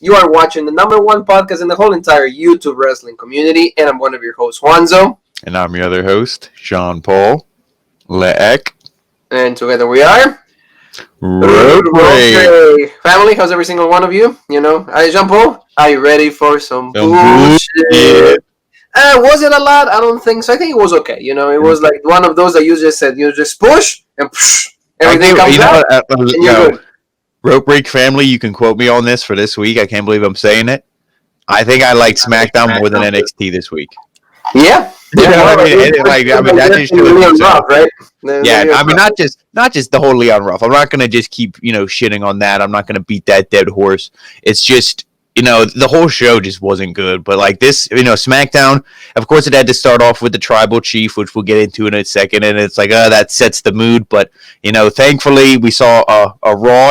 You are watching the #1 podcast in the whole entire YouTube wrestling community, and I'm one of your hosts, Juanzo. And I'm your other host, Jean Paul Leek. And together we are Rope. Family, how's every single one of you? You know, Jean Paul, are you ready for some bullshit? Was it a lot? I don't think so. I think it was okay. You know, it was like one of those that you just said, you just push and everything comes out. And you're good. Rope Break family, you can quote me on this for this week. I can't believe I'm saying it. I think I like SmackDown more than NXT this week. Yeah. That just shows Ruff, right? Not just the whole Leon Ruff. I'm not gonna just keep shitting on that. I'm not gonna beat that dead horse. It's just the whole show just wasn't good. But like this, SmackDown, of course, it had to start off with the Tribal Chief, which we'll get into in a second, and it's like, that sets the mood. But thankfully, we saw a Raw,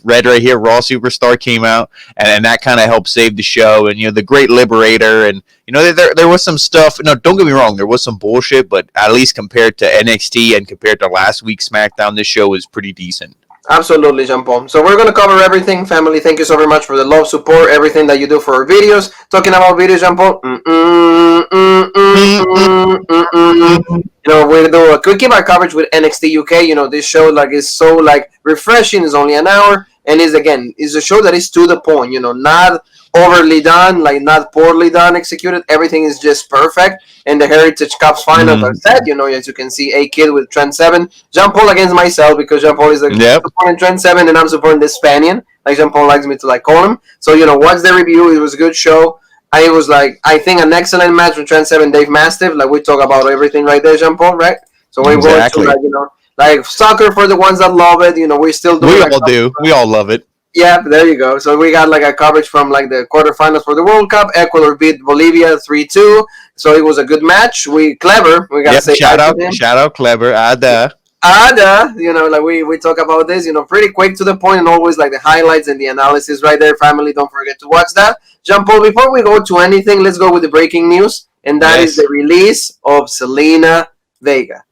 red right here, Raw Superstar came out, and that kind of helped save the show. And the Great Liberator, and there was some stuff. No, don't get me wrong, there was some bullshit, but at least compared to NXT and compared to last week's SmackDown, this show was pretty decent. Absolutely, Jean-Paul. So we're going to cover everything, family. Thank you so very much for the love, support, everything that you do for our videos. Talking about videos, Jean-Paul. We keep our coverage with NXT UK. This show is so refreshing. It's only an hour, and is a show that is to the point. Not overly done, not poorly done, executed. Everything is just perfect. And the Heritage Cup's finals are set. As you can see, A-Kid with Trent Seven. Jean Paul against myself because Jean Paul is supporting Trent Seven and I'm supporting the Spanian. Like Jean Paul likes me to call him. So, watch the review. It was a good show. I was I think an excellent match with Trent Seven, Dave Mastiff. We talk about everything right there, Jean Paul, right? So we're going to, soccer for the ones that love it. We still do. We all do. We all love it. Yeah, there you go. So we got a coverage from the quarterfinals for the World Cup. Ecuador beat Bolivia 3-2. So it was a good match. Clever. We gotta say shout out Clever. Ada. We talk about this, pretty quick to the point, and always the highlights and the analysis right there. Family, don't forget to watch that. Jean Paul, before we go to anything, let's go with the breaking news, and that is the release of Zelina Vega.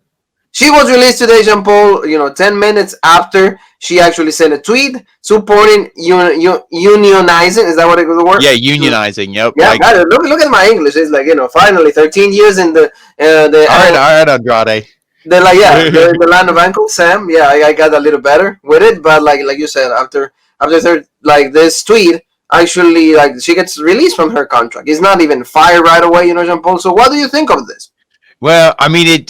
She was released today, Jean Paul, 10 minutes after she actually sent a tweet supporting unionizing. Is that what it was the word? Yeah, unionizing, yep. Yeah, got it. Look at my English. It's finally 13 years in the... all right, Andrade. The land of Uncle Sam. Yeah, I got a little better with it, but like you said, after this tweet, actually, she gets released from her contract. It's not even fired right away, Jean Paul. So what do you think of this? Well, I mean,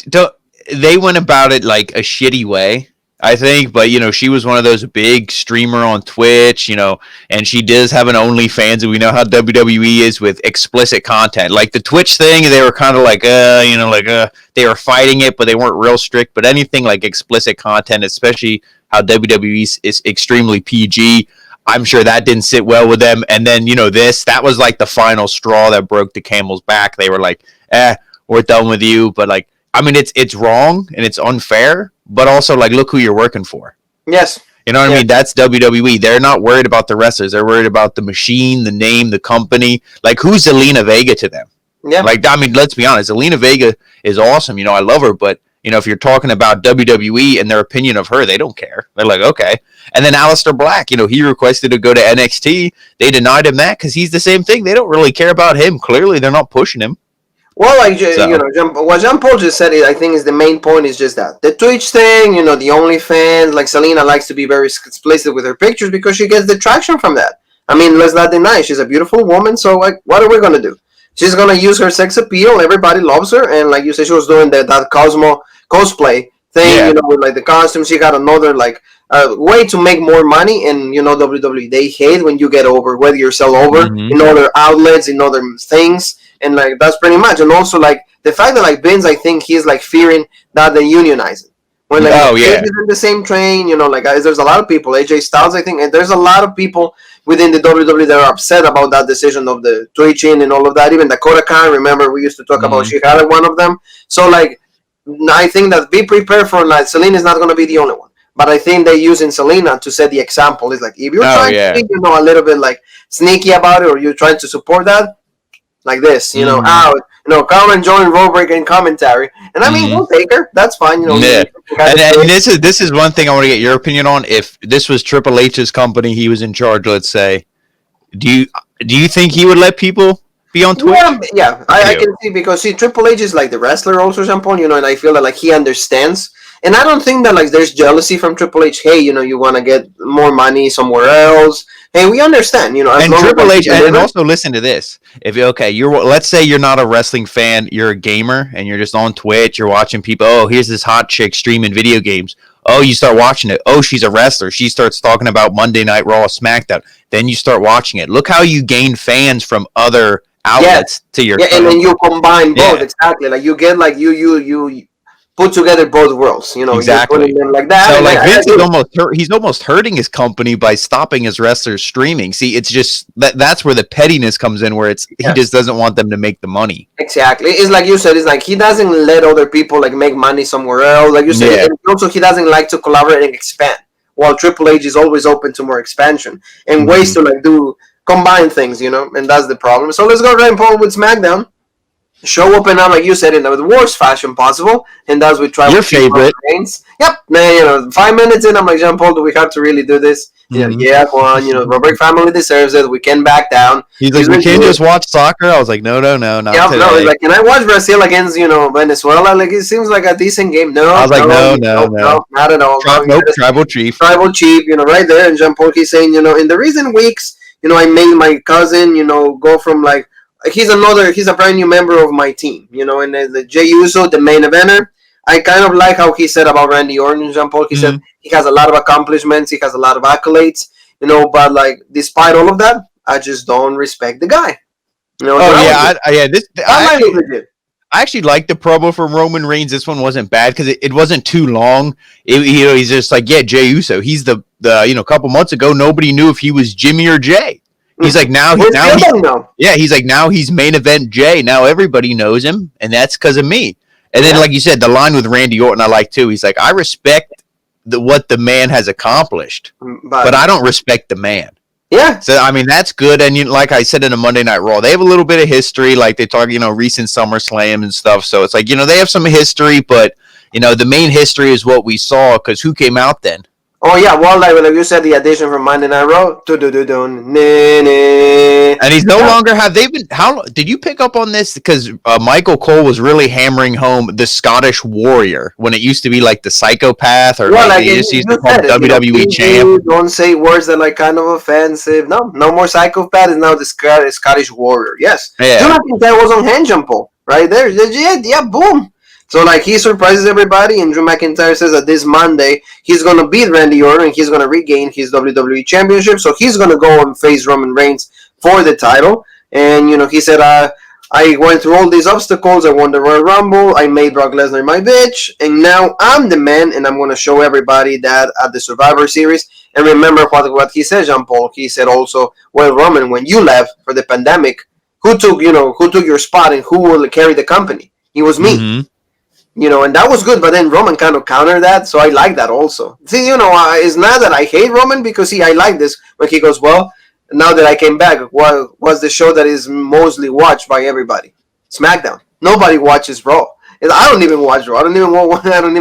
they went about it a shitty way, I think, but she was one of those big streamer on Twitch, and she does have an OnlyFans, and we know how WWE is with explicit content. The Twitch thing, they were kind of they were fighting it, but they weren't real strict. But anything explicit content, especially how WWE is extremely PG, I'm sure that didn't sit well with them. And then that was the final straw that broke the camel's back. They were we're done with you, but I mean, it's wrong and it's unfair, but also look who you're working for. Yes. You know what I mean? That's WWE. They're not worried about the wrestlers. They're worried about the machine, the name, the company. Who's Zelina Vega to them? Yeah. I mean, let's be honest. Zelina Vega is awesome. I love her, but if you're talking about WWE and their opinion of her, they don't care. They're okay. And then Aleister Black, he requested to go to NXT. They denied him that because he's the same thing. They don't really care about him. Clearly, they're not pushing him. Well, what Jean Paul just said, I think is the main point is just that. The Twitch thing, the OnlyFans, Zelina likes to be very explicit with her pictures because she gets the traction from that. I mean, let's not deny, she's a beautiful woman, so, what are we going to do? She's going to use her sex appeal, everybody loves her, and like you said, she was doing that Cosmo cosplay thing, with the costume. She got another, way to make more money, and, WWE, they hate when you get over, whether you're sell over in other outlets, in other things. And that's pretty much, and also the fact that Vince, I think he's fearing that they're unionizing. When is in the same train, there's a lot of people. AJ Styles, I think, and there's a lot of people within the WWE that are upset about that decision of the twitching and all of that. Even Dakota Kai, remember we used to talk about she had one of them. So I think that be prepared for Zelina is not going to be the only one. But I think they're using Zelina to set the example. It's if you're trying to be, a little bit sneaky about it, or you're trying to support that. This, Carmen joined Rollbreak and commentary, and I mean, we'll take her. That's fine. Yeah. And this is one thing I want to get your opinion on. If this was Triple H's company, he was in charge. Let's say, do you think he would let people be on Twitch? Yeah, I can see, because Triple H is like the wrestler also, Jean-Paul, and I feel that like he understands. And I don't think that like there's jealousy from Triple H. Hey, you want to get more money somewhere else. Hey, we understand, And Triple H, and also listen to this. If let's say you're not a wrestling fan, you're a gamer, and you're just on Twitch, you're watching people. Oh, here's this hot chick streaming video games. Oh, you start watching it. Oh, she's a wrestler. She starts talking about Monday Night Raw, SmackDown. Then you start watching it. Look how you gain fans from other outlets to your. Yeah, and then you combine both. Exactly, like you get like you put together both worlds, exactly them like that. So like Vince is he's almost hurting his company by stopping his wrestlers streaming. See, it's just that's where the pettiness comes in, where he just doesn't want them to make the money. Exactly. It's like you said, it's like he doesn't let other people like make money somewhere else. Like you said, and also he doesn't like to collaborate and expand. While Triple H is always open to more expansion and ways to like combine things, and that's the problem. So let's go right and pull with SmackDown. Show up and out, like you said, in the worst fashion possible, and that's with Tribal. Your favorite. Reigns. Yep. Man, 5 minutes in, I'm like, Jean-Paul, do we have to really do this? Yeah, go on. Robert family deserves it. We can back down. He's like, we can't just watch soccer. I was like, no, not today. No, he's like, can I watch Brazil against Venezuela? Like, it seems like a decent game. No, I was like, no, not at all. Tribal chief, right there. And Jean-Paul keeps saying, in the recent weeks, I made my cousin, go from like. He's a brand new member of my team, and the Jey Uso, the main eventer. I kind of like how he said about Randy Orton, Jean-Paul. He said he has a lot of accomplishments, he has a lot of accolades, but like despite all of that, I just don't respect the guy. I actually liked the promo from Roman Reigns. This one wasn't bad because it wasn't too long. He's just like, Jey Uso. He's the a couple months ago, nobody knew if he was Jimmy or Jay. He's like now he's main event Jay. Now everybody knows him, and that's because of me. And then, like you said, the line with Randy Orton I like too. He's like, I respect what the man has accomplished, but I don't respect the man. Yeah. So I mean that's good. And like I said in a Monday Night Raw, they have a little bit of history. Like they talk, recent SummerSlam and stuff. So it's like they have some history, but the main history is what we saw because who came out then? Oh yeah, well, like you said, the addition from Monday Night Raw, and he's no longer have they been? How did you pick up on this? Because Michael Cole was really hammering home the Scottish Warrior when it used to be like the Psychopath, or they just used to call WWE champ. Don't say words that are like kind of offensive. No more Psychopath is now the Scottish Warrior. Yes, Drew McIntyre was on hand jump right there. Yeah, boom. So, like, he surprises everybody, and Drew McIntyre says that this Monday, he's going to beat Randy Orton, and he's going to regain his WWE Championship, so he's going to go and face Roman Reigns for the title. And, he said, I went through all these obstacles, I won the Royal Rumble, I made Brock Lesnar my bitch, and now I'm the man, and I'm going to show everybody that at the Survivor Series. And remember what he said, Jean-Paul. He said also, well, Roman, when you left for the pandemic, who took your spot, and who will carry the company? It was me. Mm-hmm. And that was good, but then Roman kind of countered that, so I like that also. See, it's not that I hate Roman, because I like this when he goes, well, now that I came back, what was the show that is mostly watched by everybody? SmackDown. Nobody watches Raw. I don't even watch Raw. I don't even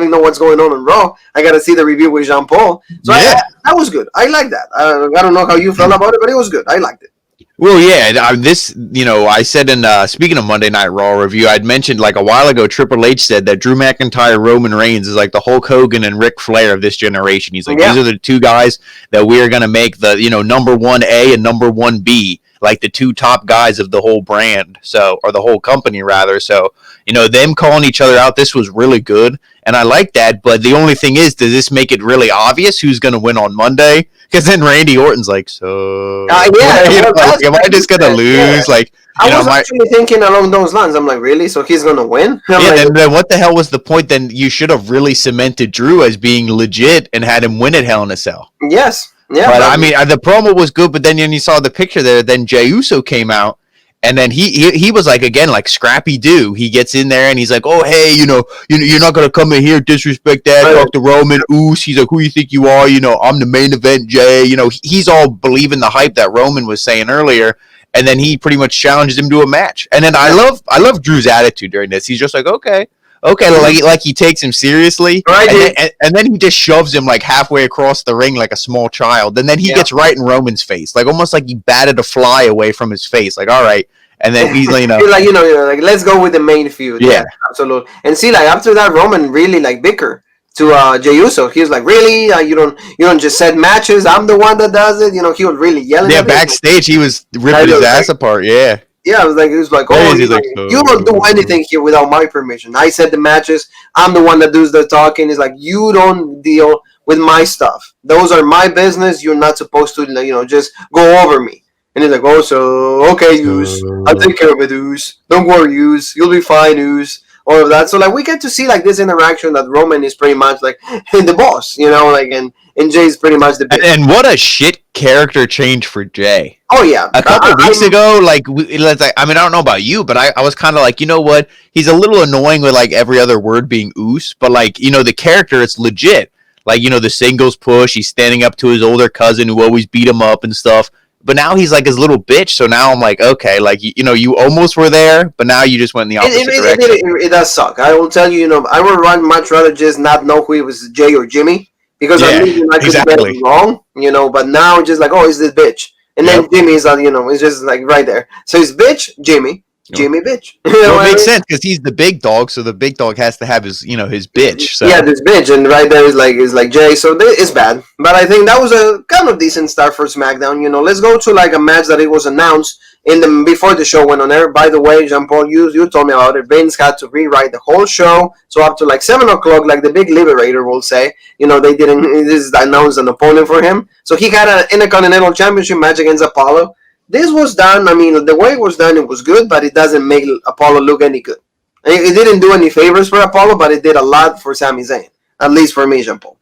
know what's going on Raw. I got to see the review with Jean-Paul. So that was good. I like that. I don't know how you felt about it, but it was good. I liked it. Well, yeah, I said in, speaking of Monday Night Raw review, I'd mentioned like a while ago, Triple H said that Drew McIntyre, Roman Reigns is like the Hulk Hogan and Ric Flair of this generation. He's like, these are the two guys that we are going to make the, number 1A and number 1B, like the two top guys of the whole brand. So, or the whole company rather. So, them calling each other out, this was really good. And I like that, but the only thing is, does this make it really obvious who's going to win on Monday? Because then Randy Orton's like, so... am I just going to lose? Yeah. Like, I was actually thinking along those lines. I'm like, really? So he's going to win? Then what the hell was the point? Then you should have really cemented Drew as being legit and had him win at Hell in a Cell. Yes. Yeah. But I mean, the promo was good, but then you saw the picture there, then Jey Uso came out. And then he was like, again, like Scrappy Doo. He gets in there and he's like, oh, hey, you're not going to come in here, disrespect that, talk to Roman. Oos. He's like, who you think you are? I'm the main event, Jay. He's all believing the hype that Roman was saying earlier. and then he pretty much challenges him to a match. And then I love Drew's attitude during this. He's just like, okay, like he takes him seriously, right? And then he just shoves him like halfway across the ring like a small child. And then he gets right in Roman's face, like almost like he batted a fly away from his face. Like, all right. And then he's like, like, let's go with the main feud. Yeah, absolutely. And see, like after that, Roman really like bicker to Jey Uso. He was like, really? You don't just set matches. I'm the one that does it. He was really yelling. Yeah, backstage he was ripping his ass apart. Yeah. Yeah, it was like, oh, you don't do anything here without my permission. I set the matches. I'm the one that does the talking. It's like, you don't deal with my stuff. Those are my business. You're not supposed to, just go over me. And he's like, oh, so, okay, Use. I'll take care of it, Use. Don't worry, Use. You'll be fine, Use. All of that. So, like, we get to see, like, this interaction that Roman is pretty much, like, the boss, and Jay's pretty much the bitch. And what a shit character change for Jay. Oh, yeah. A couple weeks ago, I don't know about you, but I was kind of like, you know what? He's a little annoying with, like, every other word being Oos, but, like, the character, it's legit. Like, the singles push, he's standing up to his older cousin who always beat him up and stuff. But now he's like his little bitch, so now I'm like, okay, like, you almost were there, but now you just went in the opposite direction. It does suck. I will tell you, I would much rather just not know who it was, Jay or Jimmy, because I could get it wrong, but now just like, oh, it's this bitch. And then Jimmy's, it's just like right there. So it's bitch, Jimmy, bitch. Well, it makes sense because he's the big dog, so the big dog has to have his, his bitch. So. Yeah, this bitch, and right there is like Jay. So it's bad, but I think that was a kind of decent start for SmackDown. Let's go to like a match that it was announced before the show went on air. By the way, Jean-Paul, you told me about it. Vince had to rewrite the whole show, so up to like 7:00, like the big Liberator will say, they didn't announce an opponent for him, so he had an Intercontinental Championship match against Apollo. This was done, the way it was done, it was good, but it doesn't make Apollo look any good. It didn't do any favors for Apollo, but it did a lot for Sami Zayn, at least for me, Jean-Paul.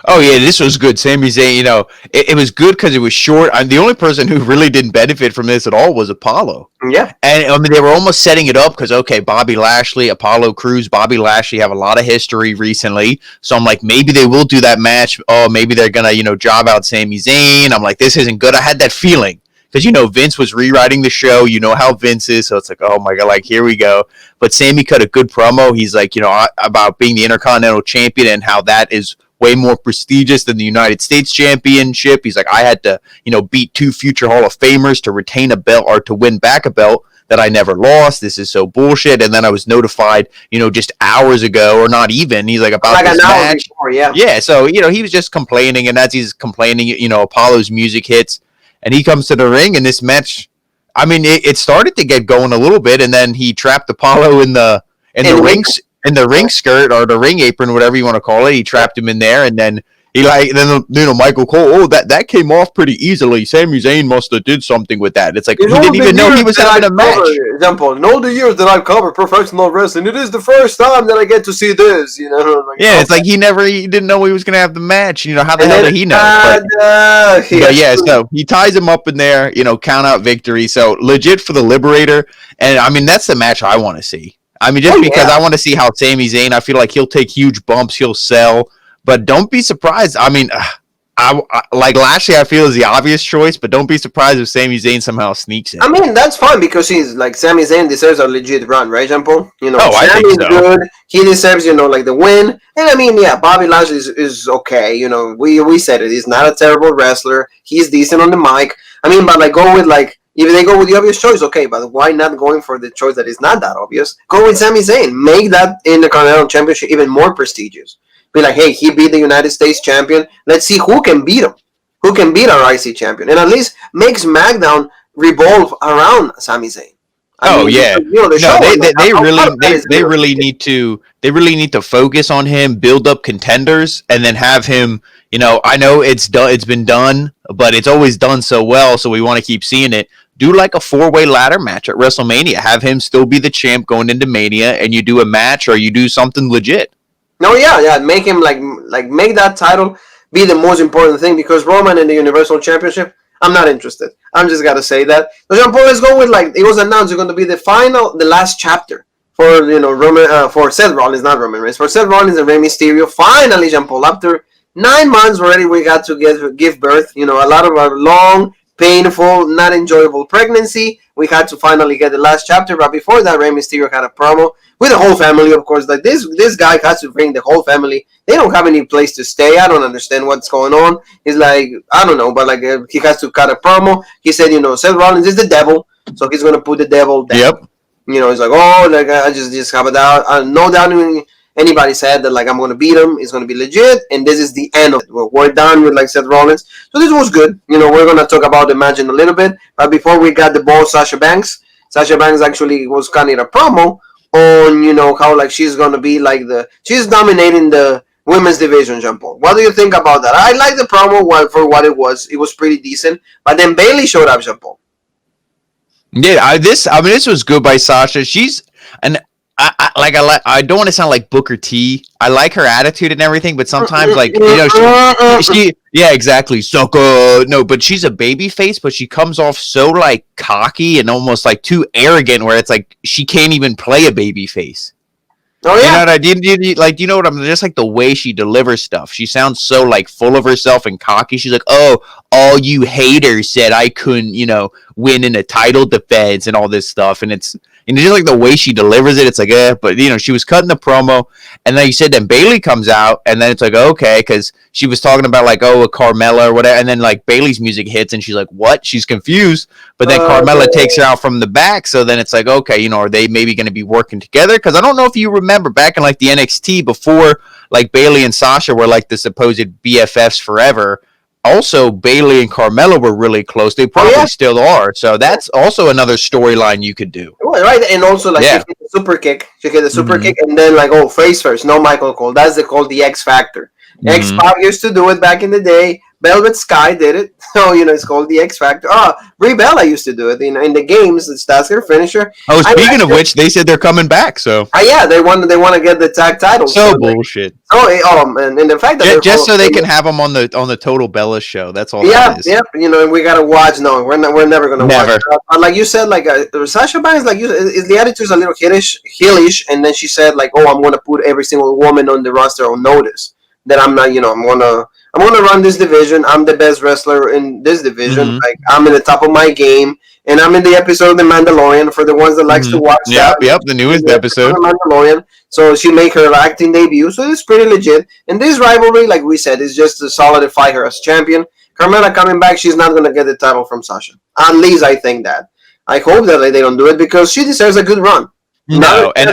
Oh, yeah, this was good. Sami Zayn, it was good because it was short. The only person who really didn't benefit from this at all was Apollo. Yeah. And, they were almost setting it up because, okay, Bobby Lashley, Apollo Crews, Bobby Lashley have a lot of history recently. So I'm like, maybe they will do that match. Oh, maybe they're going to, job out Sami Zayn. I'm like, this isn't good. I had that feeling. Because, Vince was rewriting the show. You know how Vince is. So it's like, oh, my God, like, here we go. But Sami cut a good promo. He's like, about being the Intercontinental Champion and how that is way more prestigious than the United States Championship. He's like, I had to, beat 2 future Hall of Famers to retain a belt or to win back a belt that I never lost. This is so bullshit. And then I was notified, just hours ago, or not even. He's like, about like this match. Before, yeah. Yeah, so, he was just complaining. And as he's complaining, Apollo's music hits. And he comes to the ring, and this match, it started to get going a little bit, and then he trapped Apollo in the ring skirt or the ring apron, whatever you want to call it. He trapped him in there, and then Michael Cole, that came off pretty easily. Sami Zayn must have did something with that. It's like, he didn't even know he was having a match. Example, in all the years that I've covered professional wrestling, it is the first time that I get to see this, Like, yeah, it's like he didn't know he was going to have the match. How the hell did he know? So he ties him up in there, count out victory. So legit for the Liberator. And, that's the match I want to see. Because I want to see how Sami Zayn, I feel like he'll take huge bumps, he'll sell. But don't be surprised. I like Lashley, I feel is the obvious choice, but don't be surprised if Sami Zayn somehow sneaks in. That's fine because he's like Sami Zayn deserves a legit run, right, Jean-Paul? I think so. Good. He deserves, like the win. And Bobby Lashley is okay. We said it. He's not a terrible wrestler. He's decent on the mic. But like go with like if they go with the obvious choice, okay. But why not going for the choice that is not that obvious? Go with Sami Zayn. Make that Intercontinental Championship even more prestigious. Be like, hey, he beat the United States champion. Let's see who can beat him. Who can beat our IC champion. And at least make SmackDown revolve around Sami Zayn. They really need to focus on him, build up contenders, and then have him, I know it's been done, but it's always done so well, so we want to keep seeing it. Do like a 4-way ladder match at WrestleMania. Have him still be the champ going into Mania, and you do a match or you do something legit. No, yeah, make him like make that title be the most important thing because Roman in the Universal Championship, I'm not interested. I'm just gotta say that. So Jean-Paul, let's go with it was announced it's going to be the last chapter for Roman for Seth Rollins, not Roman Reigns, for Seth Rollins and Rey Mysterio. Finally, Jean-Paul, after 9 months already, we got to give birth. A lot of our long painful, not enjoyable pregnancy. We had to finally get the last chapter, but before that, Rey Mysterio had a promo with the whole family, of course. Like this guy has to bring the whole family. They don't have any place to stay. I don't understand what's going on. He's like, I don't know, but like he has to cut a promo. He said, Seth Rollins is the devil, so he's gonna put the devil down. Yep. He's like, oh, like I just have a doubt. No doubt anybody said that like I'm gonna beat him. It's gonna be legit, and this is the end of it. We're done with like Seth Rollins. So this was good. We're gonna talk about the match in a little bit, but before we got the ball, Sasha Banks actually was kind of a promo on how like she's gonna be like she's dominating the women's division. Jean Paul, what do you think about that? I like the promo for what it was. It was pretty decent, but then Bayley showed up, Jean Paul. Yeah, this was good by Sasha. She's I don't want to sound like Booker T. I like her attitude and everything, but sometimes she yeah, exactly. So no, but she's a baby face, but she comes off so like cocky and almost like too arrogant, where it's like she can't even play a baby face. Oh yeah, you know what I did? You know what I'm just like the way she delivers stuff. She sounds so like full of herself and cocky. She's like, "Oh, all you haters said I couldn't, win in a title defense and all this stuff." And it's just like the way she delivers it. It's like, but she was cutting the promo, and then you said then Bayley comes out, and then it's like okay, because she was talking about like a Carmella or whatever, and then like Bayley's music hits, and she's like, what? She's confused, but then Carmella takes her out from the back, so then it's like okay, are they maybe going to be working together? Because I don't know if you remember back in like the NXT before like Bayley and Sasha were like the supposed BFFs forever. Also, Bayley and Carmella were really close. They probably still are. So that's also another storyline you could do. Right, and also like she hit the super kick. She hit the super kick, and then like face first, no Michael Cole. That's called the X Factor. X-Pac used to do it back in the day. Velvet Sky did it. So, it's called the X Factor. Brie Bella used to do it. In the games, that's their finisher. Oh, speaking of which, they said they're coming back, so. Yeah, they want to get the tag titles. So bullshit. And the fact that just so they can have them on the Total Bellas show. That's all that is. Yeah, we got to watch. No, we're never going to watch. Like you said, like Sasha Banks, like the attitude's a little heelish, and then she said like, "Oh, I'm going to put every single woman on the roster on notice that I'm not, I'm gonna run this division. I'm the best wrestler in this division. Like I'm in the top of my game, and I'm in the episode of The Mandalorian for the ones that likes to watch. Yep, the newest episode. The Mandalorian. So she made her acting debut. So it's pretty legit. And this rivalry, like we said, is just to solidify her as champion. Carmella coming back, she's not gonna get the title from Sasha. At least I think that. I hope that they don't do it because she deserves a good run. No, and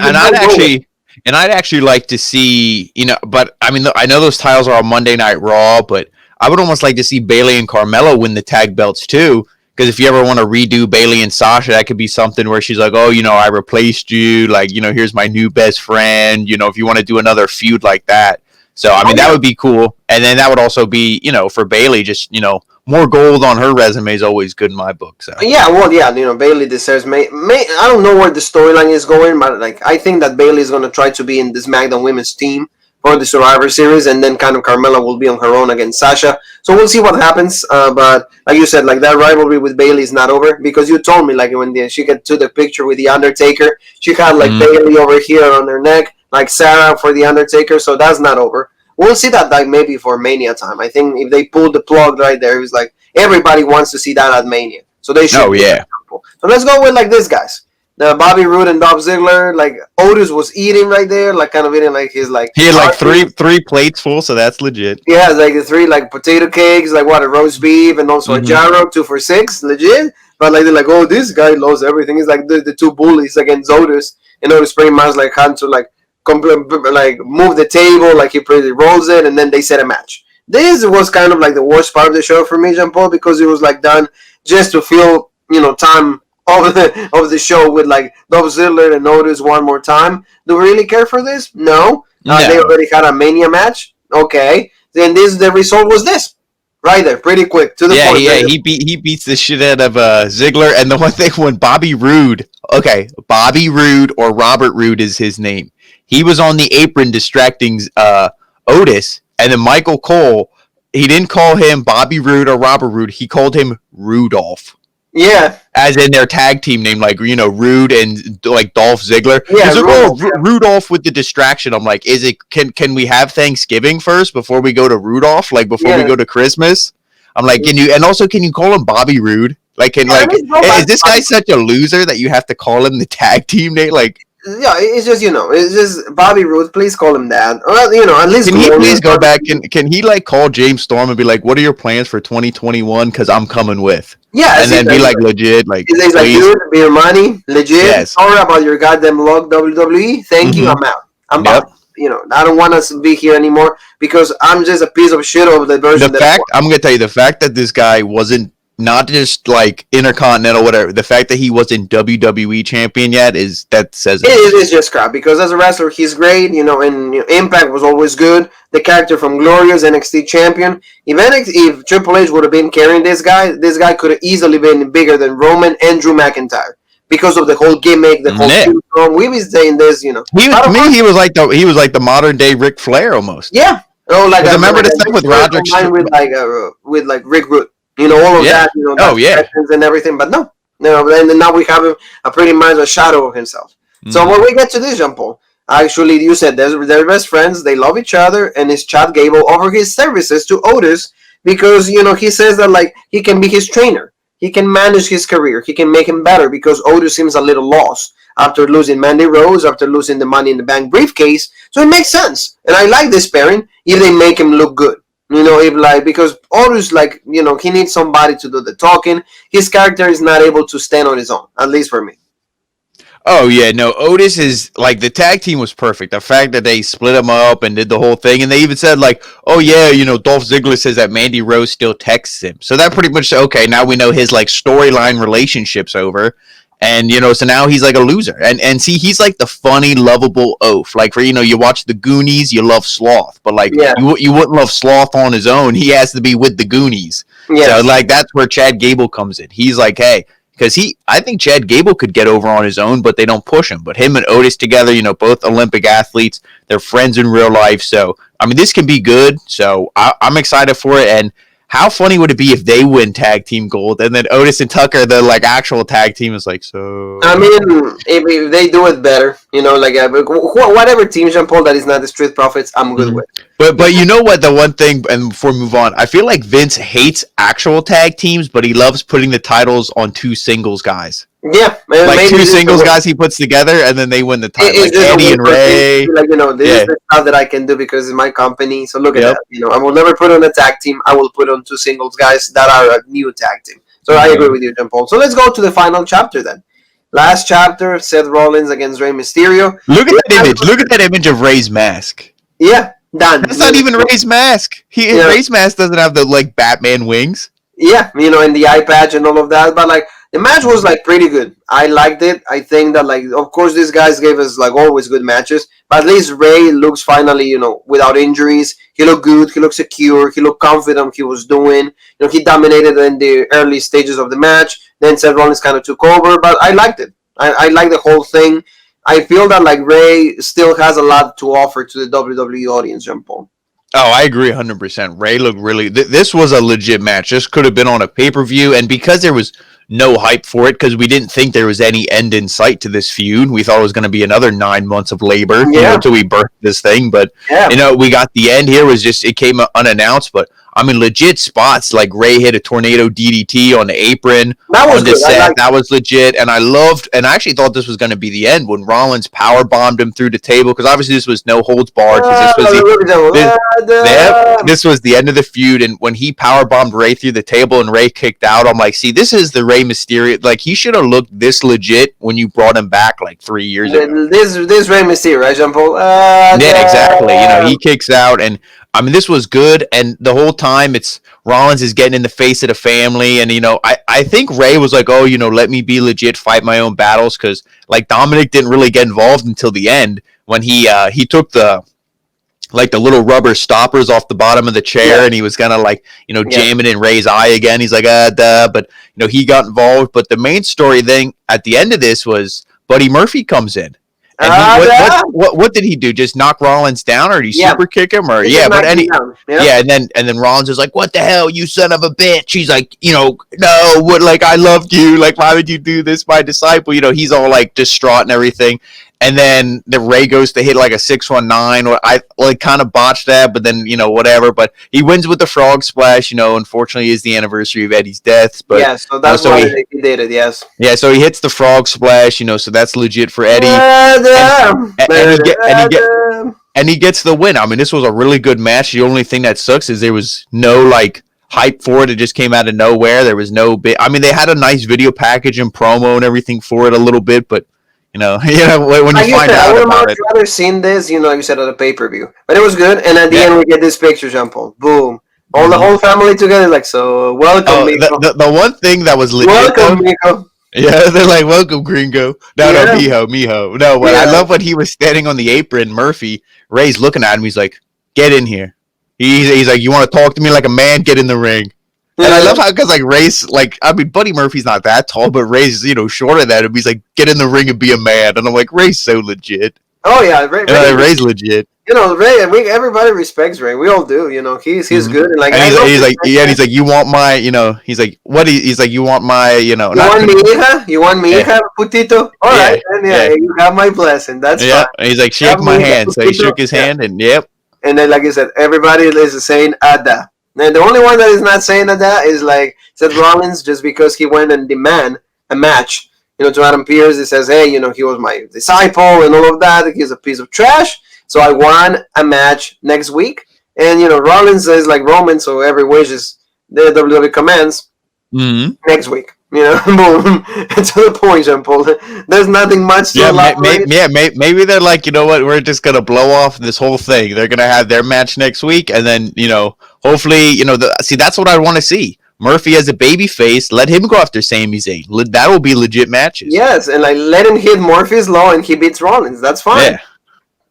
I'd actually like to see, but I mean, I know those titles are on Monday Night Raw, but I would almost like to see Bayley and Carmella win the tag belts too. Because if you ever want to redo Bayley and Sasha, that could be something where she's like, oh, I replaced you. Like, here's my new best friend. If you want to do another feud like that. So, I mean, that would be cool. And then that would also be, for Bayley, just, more gold on her resume is always good in my book. So Bayley deserves. I don't know where the storyline is going, but like I think that Bayley is going to try to be in the SmackDown Women's team for the Survivor Series, and then kind of Carmella will be on her own against Sasha. So we'll see what happens. But like you said, like that rivalry with Bayley is not over because you told me like when she got to the picture with the Undertaker, she had like Bayley over here on her neck, like Sarah for the Undertaker. So that's not over. We'll see that like maybe for Mania time. I think if they pull the plug right there, it was like everybody wants to see that at Mania. So they should. Oh yeah. So let's go with like this, guys. The Bobby Roode and Dolph Ziggler. Like Otis was eating right there, like kind of eating like his like. He had like three plates full, so that's legit. Yeah, like the 3 like potato cakes, like a roast beef, and also a gyro, 2 for $6, legit. But like they're like, oh, this guy loves everything. He's like the 2 bullies against Otis, and Otis pretty much like had to like. Like move the table, like he pretty rolls it, and then they set a match. This was kind of like the worst part of the show for me, Jean Paul, because it was like done just to fill time of the show with like Dolph Ziggler and Otis one more time. Do we really care for this? No. They already had a Mania match. Okay, then the result was this. Right there, pretty quick to the point. Yeah, he beats the shit out of Ziggler, and the one thing when Bobby Roode or Robert Roode is his name. He was on the apron distracting Otis, and then Michael Cole, he didn't call him Bobby Roode or Robert Roode. He called him Rudolph. Yeah. As in their tag team name, like, Roode and like Dolph Ziggler. Yeah, he's like, Rudolph with the distraction. I'm like, can we have Thanksgiving first before we go to Rudolph? Like, before we go to Christmas? I'm like, can you call him Bobby Roode? Like, is this guy such a loser that you have to call him the tag team name? Like, yeah, it's just Bobby Roode. Please call him that. Or, at least. Can he please go back? Can he like call James Storm and be like, "What are your plans for 2021? Because I'm coming with." Yeah, and then be like legit, like, he's like, dude, be your money, legit. Yes. Sorry about your goddamn luck, WWE. Thank you. I'm out. I'm back. I don't want us to be here anymore because I'm just a piece of shit of the version. I'm gonna tell you the fact that this guy wasn't not just like Intercontinental, whatever. The fact that he wasn't WWE champion yet says it is just crap because as a wrestler he's great, and Impact was always good. The character from Glorious, NXT champion. If Triple H would have been carrying this guy could have easily been bigger than Roman and Drew McIntyre because of the whole gimmick, the whole. We've been saying this, He was like the modern day Ric Flair almost. Yeah. Oh, like remember the stuff with Roderick with Rick Root. All of that, and everything, but no. And now we have him pretty much a shadow of himself. Mm-hmm. So when we get to this, Jean Paul, actually, you said they're best friends, they love each other, and it's Chad Gable over his services to Otis because, he says that, like, he can be his trainer. He can manage his career. He can make him better because Otis seems a little lost after losing Mandy Rose, after losing the Money in the Bank briefcase. So it makes sense. And I like this pairing if they make him look good. Because Otis, he needs somebody to do the talking. His character is not able to stand on his own, at least for me. Oh, yeah, no, Otis is, like, the tag team was perfect. The fact that they split him up and did the whole thing, and they even said, like, oh, yeah, Dolph Ziggler says that Mandy Rose still texts him. So that pretty much, okay, now we know his, like, storyline relationship's over. And, so now he's like a loser. And see, he's like the funny, lovable oaf. Like, for, you watch the Goonies, you love Sloth. But, like, you wouldn't love Sloth on his own. He has to be with the Goonies. Yeah. So, like, that's where Chad Gable comes in. He's like, hey, because I think Chad Gable could get over on his own, but they don't push him. But him and Otis together, both Olympic athletes, they're friends in real life. So, I mean, this can be good. So, I'm excited for it. And how funny would it be if they win tag team gold and then Otis and Tucker, the like actual tag team, is like, so. I mean, if they do it better, whatever team, Jean Paul, that is not the Street Profits, I'm good with. But you know what? The one thing, and before we move on, I feel like Vince hates actual tag teams, but he loves putting the titles on two singles guys. Yeah, man, like two singles guys he puts together, and then they win the title. Like Eddie and Ray. This is the stuff that I can do because it's my company. So look at that. I will never put on a tag team. I will put on two singles guys that are a new tag team. So I agree with you, Jean Paul. So let's go to the final chapter then. Last chapter: Seth Rollins against Rey Mysterio. Look at that image. Look at that image of Rey's mask. Yeah, done. That's not even Rey's mask. Rey's mask doesn't have the like Batman wings. Yeah, and the eye patch and all of that, but like. The match was like pretty good. I liked it. I think that of course these guys gave us like always good matches, but at least Rey looks finally, without injuries. He looked good. He looked secure. He looked confident what he was doing. He dominated in the early stages of the match. Then Seth Rollins kind of took over, but I liked it. I like the whole thing. I feel that like Rey still has a lot to offer to the WWE audience, Jean Paul. Oh, I agree 100%. Rey looked really. This was a legit match. This could have been on a pay-per-view, and because there was no hype for it, because we didn't think there was any end in sight to this feud. We thought it was going to be another 9 months of labor until we birthed this thing. But we got the end here. It came unannounced, but I mean, legit spots like Rey hit a tornado DDT on the apron. That was good. That was legit, and I actually thought this was going to be the end when Rollins power bombed him through the table, because obviously this was no holds barred. This was the end of the feud, and when he power bombed Rey through the table and Rey kicked out, I'm like, see, this is the Rey Mysterio. Like, he should have looked this legit when you brought him back like 3 years ago. This Rey Mysterio, right, Jean Paul? Yeah, exactly. He kicks out, and I mean, this was good, and the whole time it's Rollins is getting in the face of the family, and I think Rey was like, oh, let me be legit, fight my own battles, because like Dominic didn't really get involved until the end when he took the little rubber stoppers off the bottom of the chair, and he was gonna jam it in Rey's eye again. He's like, but he got involved. But the main story thing at the end of this was Buddy Murphy comes in. And what did he do? Just knock Rollins down, or did he super kick him, or and then Rollins is like, "What the hell, you son of a bitch?" He's like, no, I loved you. Like, why would you do this, my disciple? He's all like distraught and everything. And then the Ray goes to hit like a 619. Or I like kind of botched that, but then whatever. But he wins with the frog splash. Unfortunately, is the anniversary of Eddie's death. But yeah, so that's why he did it. Yes. Yeah, so he hits the frog splash. So that's legit for Eddie. And he gets the win. I mean, this was a really good match. The only thing that sucks is there was no like hype for it. It just came out of nowhere. There was no bit. I mean, they had a nice video package and promo and everything for it a little bit, but. When you find out about it, I would have rather seen this, like you said, at a pay-per-view. But it was good, and at the end we get this picture, Jean-Paul. Boom. All the whole family together, like, so welcome, Miko. The one thing that was legit, welcome, Miko. Yeah, they're like, welcome, Gringo. No, mijo. No, but I love when he was standing on the apron, Murphy, Ray's looking at him, he's like, get in here. He's like, you want to talk to me like a man? Get in the ring. And I love how, because like Ray's like, I mean, Buddy Murphy's not that tall, but Ray's shorter than him. He's like, get in the ring and be a man. And I'm like, Ray's so legit. Oh yeah, Ray's legit. Ray. Everybody respects Ray. We all do. He's good. And like, and he's like, you want my, he's like, what? He's like, you want my, You want me, hija? You want me, hija, putito? All right, and you have my blessing. That's fine. And he's like, shake my hand. So he shook his hand, and And then, like I said, everybody is saying Ada. And the only one that is not saying that is like Seth Rollins, just because he went and demand a match, to Adam Pearce. He says, hey, he was my disciple and all of that. He's a piece of trash. So I want a match next week. And, Rollins is like Roman, so every wish is the WWE commands next week. Boom. To the point, Jean-Paul. There's nothing much to maybe they're like, you know what, we're just going to blow off this whole thing. They're going to have their match next week, and then, hopefully, see, that's what I want to see. Murphy as a baby face, let him go after Sami Zayn. That will be legit matches. Yes, and like let him hit Murphy's Law and he beats Rollins. That's fine. Yeah.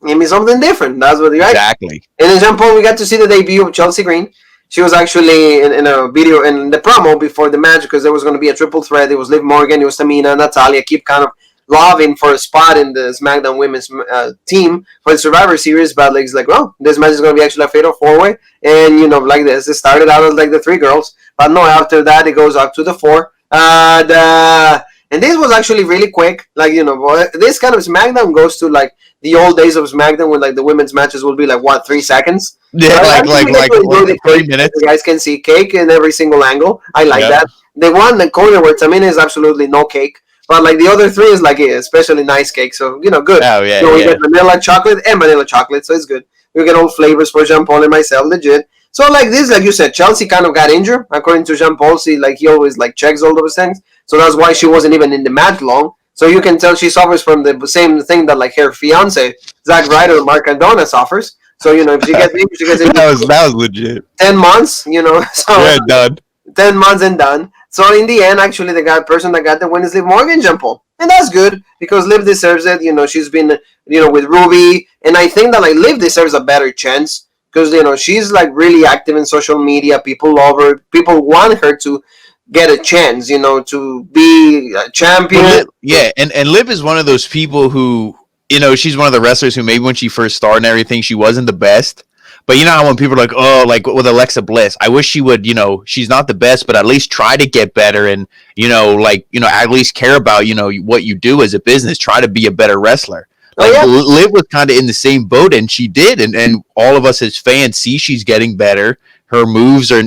Give me something different. That's what you're exactly. And then Jean-Paul, we got to see the debut of Chelsea Green. She was actually in a video in the promo before the match because there was going to be a triple threat. It was Liv Morgan, it was Tamina, Natalia. Keep kind of loving for a spot in the SmackDown Women's team for the Survivor Series. But like, it's like, well, this match is going to be actually a fatal four-way. And, like this. It started out as like the three girls. But no, after that, it goes up to the four. And this was actually really quick. Like, this kind of SmackDown goes to like the old days of SmackDown when like the women's matches will be like, 3 seconds? Yeah, like 3 minutes. You guys can see cake in every single angle. I like that. The one, the corner where Tamina is absolutely no cake. But like the other three is like especially nice cake. So, good. Oh, yeah. So we get vanilla chocolate and vanilla chocolate. So it's good. We get all flavors for Jean-Paul and myself, legit. So like this, like you said, Chelsea kind of got injured. According to Jean-Paul, he always like checks all those things. So that's why she wasn't even in the match long. So you can tell she suffers from the same thing that like her fiance, Zack Ryder, Mark Cardona suffers. So, if she gets injured, she gets injured. That was legit. 10 months, so yeah, done. 10 months and done. So in the end, actually, the person that got the win is Liv Morgan, Jean-Paul. And that's good because Liv deserves it. She's been, with Ruby. And I think that like Liv deserves a better chance because, she's like really active in social media. People love her. People want her to get a chance, to be a champion. Yeah, and Liv is one of those people who, she's one of the wrestlers who maybe when she first started and everything, she wasn't the best. But you know how when people are like, oh, like with Alexa Bliss, I wish she would, she's not the best, but at least try to get better and, at least care about, what you do as a business. Try to be a better wrestler. Like, Liv was kind of in the same boat, and she did. And all of us as fans see she's getting better. Her moves are,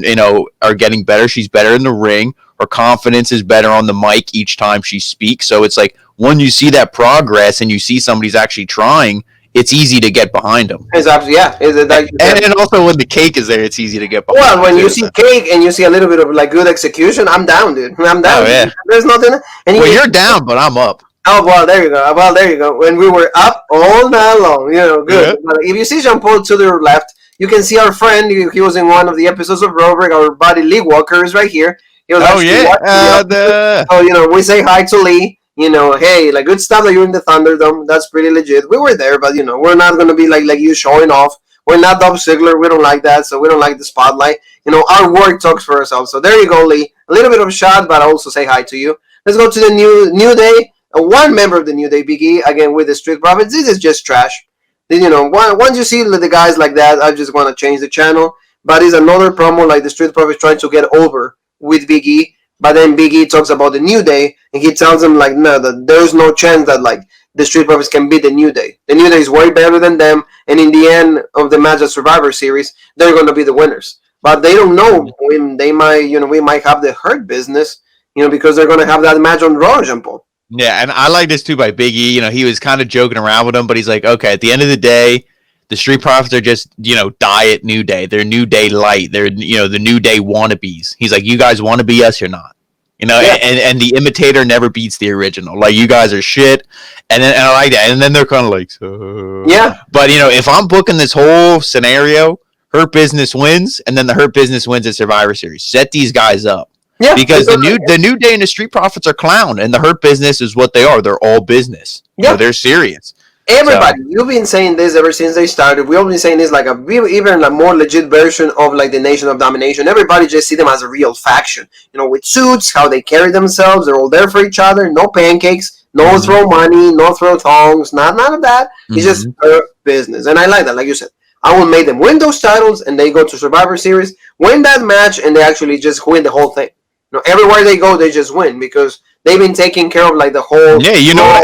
are getting better. She's better in the ring. Her confidence is better on the mic each time she speaks. So it's like when you see that progress and you see somebody's actually trying, it's easy to get behind them. Exactly, yeah. And also when the cake is there, it's easy to get behind. Well, when you see cake and you see a little bit of like good execution, I'm down, dude. I'm down. Oh, yeah. There's nothing. And you're down, but I'm up. Oh, well, there you go. When we were up all night long, good. Yeah. But if you see Jean-Paul to the left, you can see our friend. He was in one of the episodes of Robert. Our buddy Lee Walker is right here. So, we say hi to Lee. Hey, like good stuff that you're in the Thunderdome. That's pretty legit. We were there, but we're not going to be like you showing off. We're not Dolph Ziggler. We don't like that, so we don't like the spotlight. Our work talks for ourselves. So there you go, Lee. A little bit of a shot, but I also say hi to you. Let's go to the New Day. One member of the New Day, Big E, again with the Street Profits. This is just trash. Once you see the guys like that, I just want to change the channel. But it's another promo like the Street Profits trying to get over with Big E. But then Big E talks about the New Day, and he tells them like, no, that there's no chance that like the Street Profits can beat the New Day. The New Day is way better than them, and in the end of the match at Survivor Series, they're going to be the winners. But they don't know when they might, we might have the Hurt Business, because they're going to have that match on Raw, Jean Paul. Yeah, and I like this too by Big E. He was kind of joking around with him, but he's like, okay, at the end of the day, the Street Profits are just, diet New Day. They're New Day light. They're, the New Day wannabes. He's like, you guys want to be us or not? And the imitator never beats the original. Like, you guys are shit. And I like that. And then they're kind of like, yeah. But, if I'm booking this whole scenario, Hurt Business wins, and then the Hurt Business wins at Survivor Series. Set these guys up. Yeah. Because the New Day and the Street Profits are clown, and the Hurt Business is what they are. They're all business. Yeah. They're serious. Everybody, you've been saying this ever since they started. We've been saying this like even a more legit version of like the Nation of Domination. Everybody just see them as a real faction, with suits, how they carry themselves. They're all there for each other. No pancakes, no throw money, no throw tongs, none of that. It's just business, and I like that. Like you said, I will make them win those titles, and they go to Survivor Series, win that match, and they actually just win the whole thing. Everywhere they go, they just win because they've been taking care of like the whole. Yeah,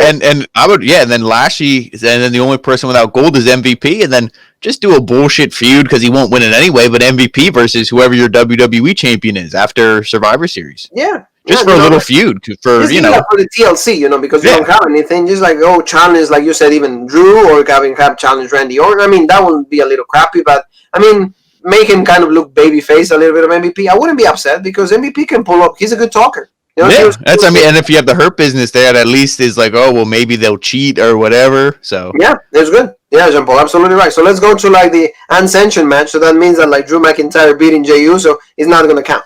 and I would, and then Lashley, and then the only person without gold is MVP, and then just do a bullshit feud because he won't win it anyway. But MVP versus whoever your WWE champion is after Survivor Series. Yeah, just for a little feud for for the TLC, because you don't have anything. Just like challenge, like you said, even Drew or have challenge Randy Orton. I mean, that would be a little crappy, but I mean. Make him kind of look babyface a little bit of MVP. I wouldn't be upset because MVP can pull up. He's a good talker. And if you have the Hurt Business there, at least is like, oh well, maybe they'll cheat or whatever. So yeah, it's good. Yeah, Jean Paul, absolutely right. So let's go to like the unsanctioned match. So that means that like Drew McIntyre beating Jey Uso is not going to count.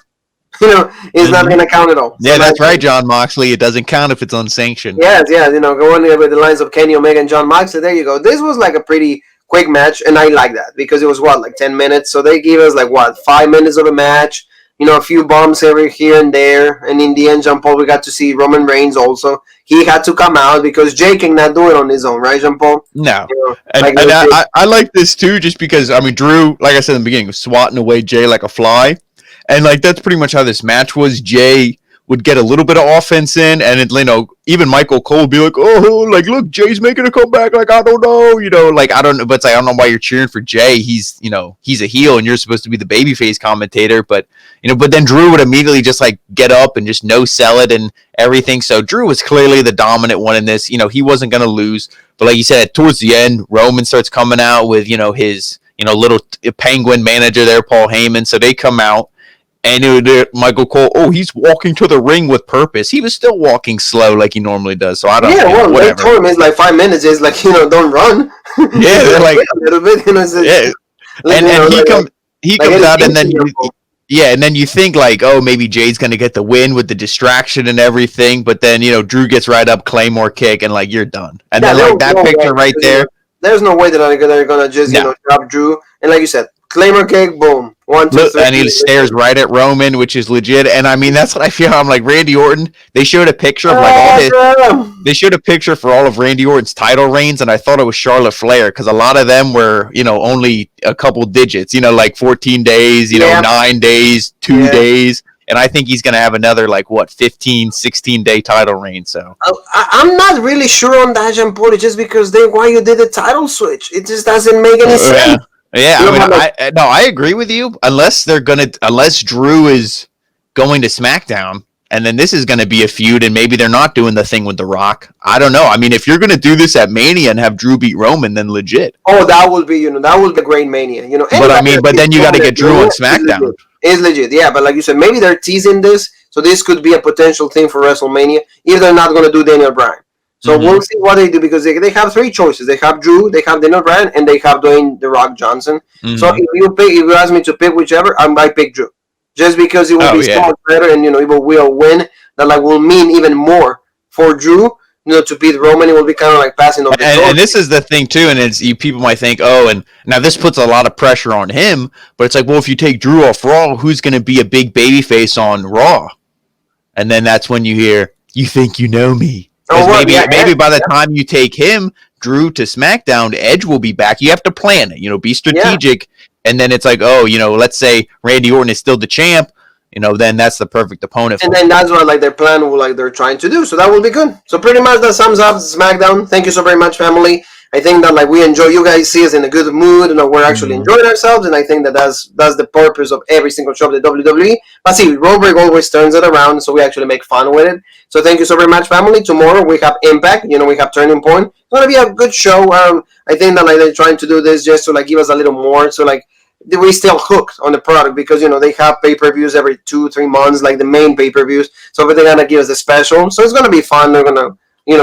It's not going to count at all. Yeah, so that's right, John Moxley. It doesn't count if it's unsanctioned. Yes, going with the lines of Kenny Omega and John Moxley. There you go. This was like a pretty quick match, and I like that because it was like 10 minutes. So they gave us 5 minutes of a match. A few bombs every here and there, and in the end, Jean Paul, we got to see Roman Reigns also. He had to come out because Jay cannot do it on his own, right, Jean Paul? No, I like this too, just because Drew, like I said in the beginning, was swatting away Jay like a fly, and that's pretty much how this match was. Jay would get a little bit of offense in, and even Michael Cole would be like, oh, look, Jay's making a comeback. I don't know, I don't know, but I don't know why you're cheering for Jay. He's, he's a heel, and you're supposed to be the babyface commentator, but then Drew would immediately just get up and just no sell it and everything. So Drew was clearly the dominant one in this. He wasn't going to lose, but like you said, towards the end, Roman starts coming out with, his, little penguin manager there, Paul Heyman. So they come out. And Michael Cole, he's walking to the ring with purpose. He was still walking slow like he normally does. So I don't know. Yeah, they told him it's 5 minutes. It's don't run. Yeah, they're like a little bit. Yeah, and he comes out, and then and then you think maybe Jay's gonna get the win with the distraction and everything, but then Drew gets right up, Claymore kick, and you're done. And then that picture right there. There's no way that they're gonna just drop Drew. And like you said, Claymore kick, boom. 1, 2, 3. And he stares right at Roman, which is legit. And I mean, that's what I feel. I'm like, Randy Orton. They showed a picture of they showed a picture for all of Randy Orton's title reigns, and I thought it was Charlotte Flair because a lot of them were, only a couple digits. 14 days, 9 days, 2 days. And I think he's going to have another 15, 16-day title reign. So I'm not really sure on that, Jean Paul, just because why you did the title switch. It just doesn't make any sense. Yeah, I agree with you. Unless Drew is going to SmackDown, and then this is going to be a feud, and maybe they're not doing the thing with The Rock. I don't know. I mean, if you're going to do this at Mania and have Drew beat Roman, then legit. Oh, that would be, that would be a great Mania. But then you got to get Drew on SmackDown. It's legit, yeah. But like you said, maybe they're teasing this, so this could be a potential thing for WrestleMania if they're not going to do Daniel Bryan. So we'll see what they do because they have 3 choices. They have Drew, they have Daniel Bryan, and they have Dwayne The Rock Johnson. So if you ask me to pick whichever, I might pick Drew, just because it will be so much better, and it will win. That will mean even more for Drew. To beat Roman, it will be kind of passing on the and this is the thing too, and it's people might think, and now this puts a lot of pressure on him, but it's well, if you take Drew off Raw, who's going to be a big babyface on Raw? And then that's when you hear, "You think you know me." Maybe by the time you take him, Drew, to SmackDown, Edge will be back. You have to plan it, be strategic. And then it's let's say Randy Orton is still the champ. then that's the perfect opponent. And then that's what their plan will they're trying to do. So that will be good. So pretty much that sums up SmackDown. Thank you so very much, family. I think that we enjoy. You guys see us in a good mood. We're actually enjoying ourselves, and I think that's the purpose of every single show of the WWE. But see, Rollbreak always turns it around, so we actually make fun with it. So thank you so very much, family. Tomorrow we have Impact. We have Turning Point. It's gonna be a good show. I think that they're trying to do this just to give us a little more. So we still hooked on the product because they have pay-per-views every 2-3 months, the main pay-per-views. So they're gonna give us a special. So it's gonna be fun. They're gonna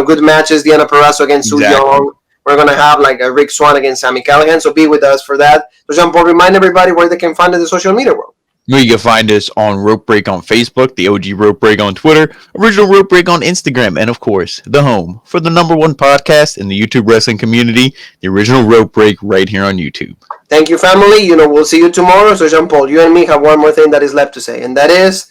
good matches. Diana Perazzo against Su Young. We're going to have a Rick Swann against Sami Callihan, so be with us for that. So Jean-Paul, remind everybody where they can find us in the social media world. You can find us on Rope Break on Facebook, the OG Rope Break on Twitter, Original Rope Break on Instagram, and of course, the home for the #1 podcast in the YouTube wrestling community, the Original Rope Break right here on YouTube. Thank you, family. We'll see you tomorrow. So Jean-Paul, you and me have one more thing that is left to say, and that is...